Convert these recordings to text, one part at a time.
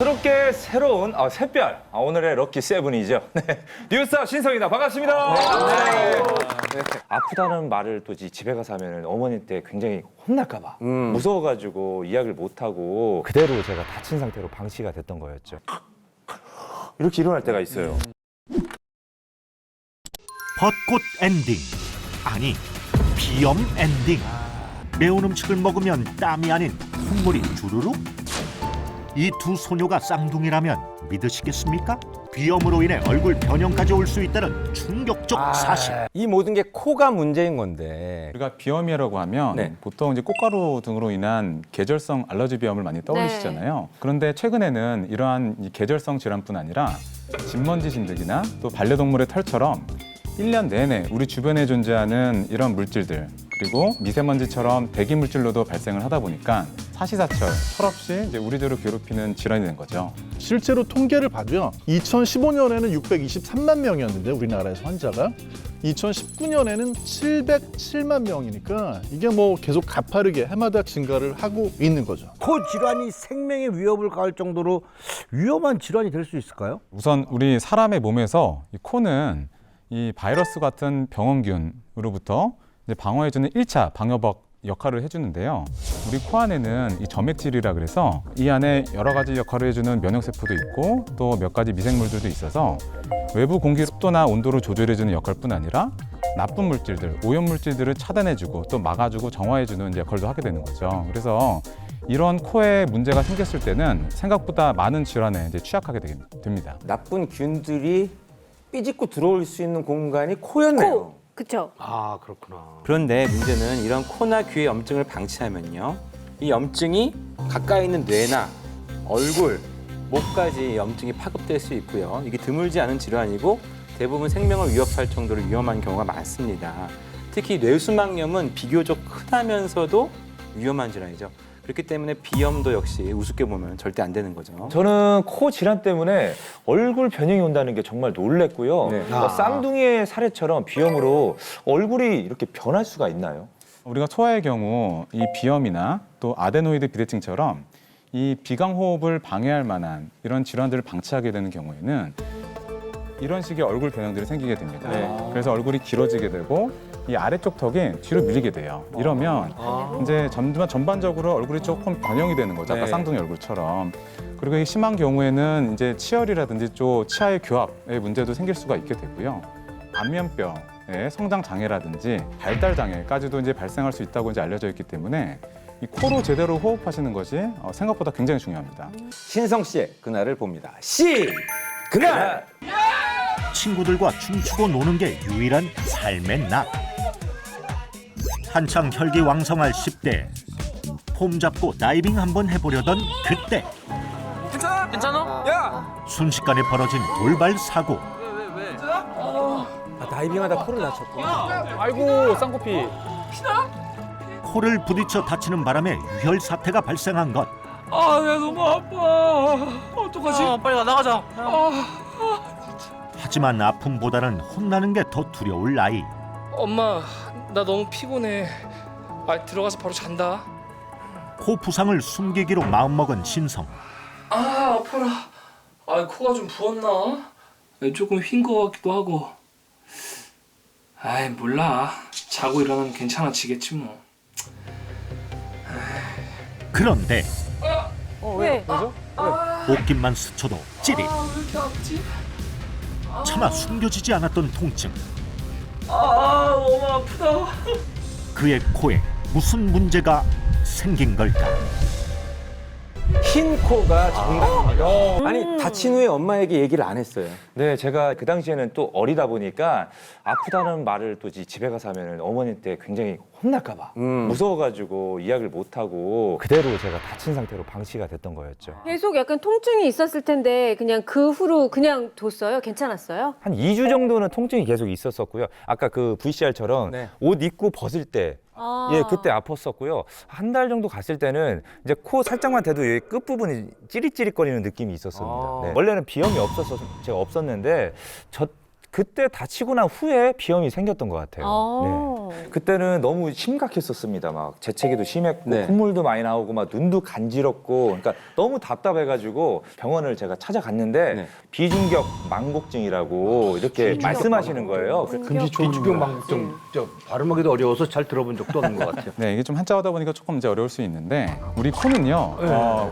새롭게 새로운 샛별 오늘의 럭키 세븐이죠. 네. 뉴스타 신성이다. 반갑습니다. 네. 아프다는 말을 또 집에 가서 하면 어머니한테 굉장히 혼날까봐 무서워가지고 이야기를 못하고 그대로 제가 다친 상태로 방치가 됐던 거였죠. 이렇게 일어날 때가 있어요. 벚꽃 엔딩 아니 비염 엔딩. 매운 음식을 먹으면 땀이 아닌 콧물이 주르륵? 이 두 소녀가 쌍둥이라면 믿으시겠습니까? 비염으로 인해 얼굴 변형까지 올 수 있다는 충격적 사실. 이 모든 게 코가 문제인 건데 우리가 비염이라고 하면 네. 보통 이제 꽃가루 등으로 인한 계절성 알러지 비염을 많이 떠올리시잖아요. 그런데 최근에는 이러한 이 계절성 질환뿐 아니라 진먼지 진드기나 또 반려동물의 털처럼 1년 내내 우리 주변에 존재하는 이런 물질들 그리고 미세먼지처럼 대기 물질로도 발생을 하다 보니까 사시사철 철없이 이제 우리들을 괴롭히는 질환이 된 거죠. 실제로 통계를 봐도요. 2015년에는 623만 명이었는데 우리나라에서 환자가 2019년에는 707만 명이니까 이게 뭐 계속 가파르게 해마다 증가를 하고 있는 거죠. 코 질환이 생명의 위협을 가할 정도로 위험한 질환이 될 수 있을까요? 우선 우리 사람의 몸에서 이 코는 이 바이러스 같은 병원균으로부터 이제 방어해주는 1차 방어벽 역할을 해주는데요. 우리 코 안에는 이 점액질이라 그래서 이 안에 여러 가지 역할을 해주는 면역세포도 있고 또 몇 가지 미생물들도 있어서 외부 공기 습도나 온도를 조절해주는 역할뿐 아니라 나쁜 물질들, 오염물질들을 차단해주고 또 막아주고 정화해주는 이제 역할도 하게 되는 거죠. 그래서 이런 코에 문제가 생겼을 때는 생각보다 많은 질환에 이제 취약하게 됩니다. 나쁜 균들이 삐집고 들어올 수 있는 공간이 코였네요. 그쵸? 아, 그렇구나. 그런데 문제는 이런 코나 귀의 염증을 방치하면요. 이 염증이 가까이 있는 뇌나 얼굴, 목까지 염증이 파급될 수 있고요. 이게 드물지 않은 질환이고 대부분 생명을 위협할 정도로 위험한 경우가 많습니다. 특히 뇌수막염은 비교적 흔하면서도 위험한 질환이죠. 그렇기 때문에 비염도 역시 우습게 보면 절대 안 되는 거죠. 저는 코 질환 때문에 얼굴 변형이 온다는 게 정말 놀랬고요. 네. 쌍둥이의 사례처럼 비염으로 얼굴이 이렇게 변할 수가 있나요? 우리가 소아의 경우 이 비염이나 또 아데노이드 비대증처럼 이 비강호흡을 방해할 만한 이런 질환들을 방치하게 되는 경우에는 이런 식의 얼굴 변형들이 생기게 됩니다. 그래서 얼굴이 길어지게 되고 이 아래쪽 턱이 뒤로 밀리게 돼요. 이러면 이제 전반적으로 얼굴이 조금 변형이 되는 거죠. 아까 네. 쌍둥이 얼굴처럼. 그리고 이 심한 경우에는 이제 치열이라든지 또 치아의 교합의 문제도 생길 수가 있게 되고요. 안면뼈의 성장 장애라든지 발달 장애까지도 이제 발생할 수 있다고 이제 알려져 있기 때문에 이 코로 제대로 호흡하시는 것이 생각보다 굉장히 중요합니다. 신성 씨의 그날을 봅니다. 그날! 친구들과 춤추고 노는 게 유일한 삶의 낙. 한창 혈기왕성할 10대. 폼 잡고 다이빙 한번 해보려던 그때. 괜찮아? 야! 순식간에 벌어진 돌발 사고. 다이빙하다 코를 다쳤구나. 아이고 쌍코피. 코를 부딪혀 다치는 바람에 유혈 사태가 발생한 것. 아, 야 너무 아파. 어떡하지? 빨리 나가자. 하지만 아픔보다는 혼나는 게 더 두려울 나이. 엄마, 나 너무 피곤해. 들어가서 바로 잔다. 코 부상을 숨기기로 마음먹은 신성. 아, 아파라. 코가 좀 부었나? 조금 휜 거 같기도 하고. 몰라. 자고 일어나면 괜찮아지겠지 뭐. 그런데 왜? 옷깃만 스쳐도 찌릿. 왜 이렇게 아프지? 차마 숨겨지지 않았던 통증. 너무 아프다. 그의 코에 무슨 문제가 생긴 걸까? 흰 코가 정답입니다. 아니 다친 후에 엄마에게 얘기를 안 했어요. 네, 제가 그 당시에는 또 어리다 보니까 아프다는 말을 또 집에 가서 하면 어머니한테 굉장히 혼날까봐 무서워가지고 이야기를 못하고 그대로 제가 다친 상태로 방치가 됐던 거였죠. 계속 약간 통증이 있었을 텐데 그냥 그 후로 그냥 뒀어요? 괜찮았어요? 한 2주 정도는 통증이 계속 있었었고요. 아까 그 VCR처럼 네. 옷 입고 벗을 때 예, 그때 아팠었고요. 한 달 정도 갔을 때는 이제 코 살짝만 대도 여기 끝부분이 찌릿찌릿거리는 느낌이 있었습니다. 네. 원래는 비염이 제가 없었는데 그때 다치고 난 후에 비염이 생겼던 것 같아요. 네. 그때는 너무 심각했었습니다. 막 재채기도 심했고 네. 콧물도 많이 나오고 막 눈도 간지럽고 그러니까 너무 답답해가지고 병원을 제가 찾아갔는데 네. 비중격 망곡증이라고 이렇게 말씀하시는 거예요. 비중격 망곡증 저 발음하기도 어려워서 잘 들어본 적도 없는 것 같아요. 네, 이게 좀 한자어다 보니까 조금 이제 어려울 수 있는데 우리 코는요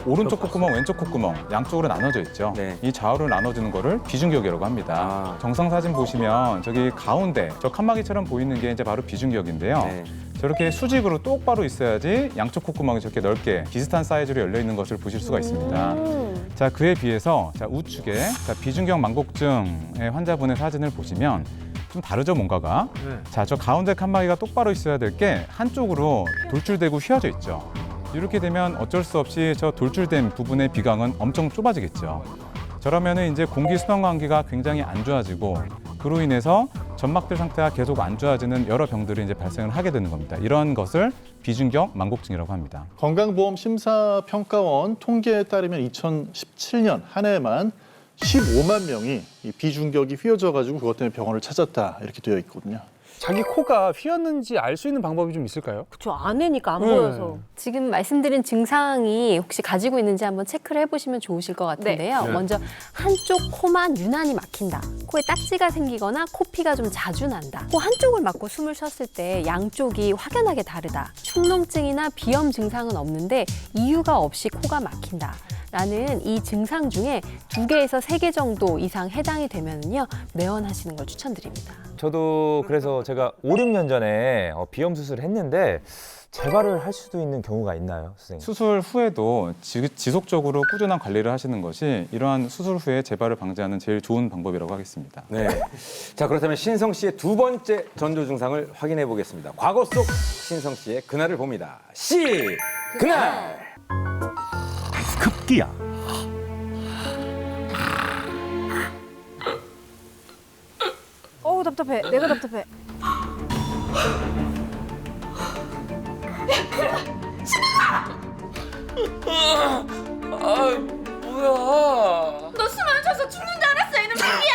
오른쪽 콧구멍, 왼쪽 콧구멍 양쪽으로 나눠져 있죠. 네. 이 좌우를 나눠주는 거를 비중격이라고 합니다. 정상 사진 보시면 저기 가운데 저 칸막이처럼 보이는 게 이제 바로 비중격인데요. 네. 저렇게 수직으로 똑바로 있어야지 양쪽 콧구멍이 저렇게 넓게 비슷한 사이즈로 열려 있는 것을 보실 수가 있습니다. 자, 그에 비해서 자, 우측에 자, 비중격 망곡증의 환자분의 사진을 보시면 좀 다르죠, 뭔가가. 자, 저 가운데 칸막이가 똑바로 있어야 될 게 한쪽으로 돌출되고 휘어져 있죠. 이렇게 되면 어쩔 수 없이 저 돌출된 부분의 비강은 엄청 좁아지겠죠. 저러면은 이제 공기 순환 관계가 굉장히 안 좋아지고 그로 인해서 점막들 상태가 계속 안 좋아지는 여러 병들이 이제 발생을 하게 되는 겁니다. 이런 것을 비중격 망곡증이라고 합니다. 건강보험심사평가원 통계에 따르면 2017년 한 해에만 15만 명이 이 비중격이 휘어져가지고 그것 때문에 병원을 찾았다 이렇게 되어 있거든요. 자기 코가 휘었는지 알 수 있는 방법이 좀 있을까요? 그쵸, 안에니까 안 보여서. 지금 말씀드린 증상이 혹시 가지고 있는지 한번 체크를 해보시면 좋으실 것 같은데요. 먼저 한쪽 코만 유난히 막힌다. 코에 딱지가 생기거나 코피가 좀 자주 난다. 코 한쪽을 막고 숨을 쉬었을 때 양쪽이 확연하게 다르다. 축농증이나 비염 증상은 없는데 이유가 없이 코가 막힌다. 라는 이 증상 중에 2개에서 3개 정도 이상 해당이 되면요 내원하시는 걸 추천드립니다. 저도 그래서 제가 5, 6년 전에 비염 수술을 했는데 재발을 할 수도 있는 경우가 있나요, 선생님? 수술 후에도 지속적으로 꾸준한 관리를 하시는 것이 이러한 수술 후에 재발을 방지하는 제일 좋은 방법이라고 하겠습니다. 네. 자, 그렇다면 신성 씨의 두 번째 전조 증상을 확인해 보겠습니다. 과거 속 신성 씨의 그날을 봅니다. 그날. 급기야 어우, 답답해. 내가 답답해. 아, 뭐야? 너 숨 안 쉬어서 죽는 줄 알았어, 이놈 새끼야!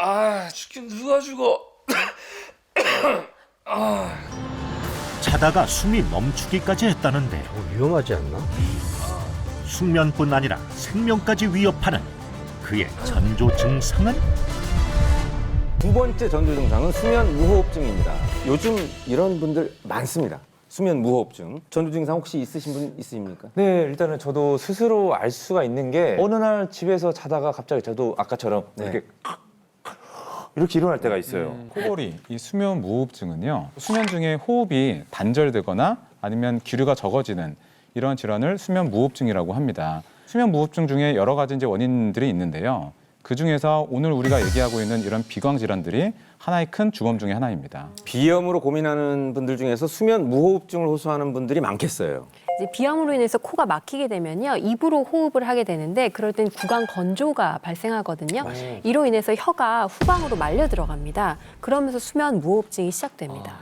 아, 죽긴 누가 죽어? 자다가 숨이 멈추기까지 했다는데 위험하지 않나? 숙면뿐 아니라 생명까지 위협하는 그의 전조 증상은? 두 번째 전조 증상은 수면 무호흡증입니다. 요즘 이런 분들 많습니다. 수면 무호흡증. 전조 증상 혹시 있으신 분 있으십니까? 네, 일단은 저도 스스로 알 수가 있는 게 어느 날 집에서 자다가 갑자기 저도 아까처럼 네. 이렇게 일어날 때가 있어요. 코골이, 이 수면 무호흡증은요. 수면 중에 호흡이 단절되거나 아니면 기류가 적어지는 이런 질환을 수면 무호흡증이라고 합니다. 수면 무호흡증 중에 여러 가지 이제 원인들이 있는데요. 그 중에서 오늘 우리가 얘기하고 있는 이런 비광 질환들이 하나의 큰 주범 중에 하나입니다. 비염으로 고민하는 분들 중에서 수면 무호흡증을 호소하는 분들이 많겠어요. 이제 비염으로 인해서 코가 막히게 되면요 입으로 호흡을 하게 되는데 그럴 땐 구강 건조가 발생하거든요. 이로 인해서 혀가 후방으로 말려 들어갑니다. 그러면서 수면 무호흡증이 시작됩니다.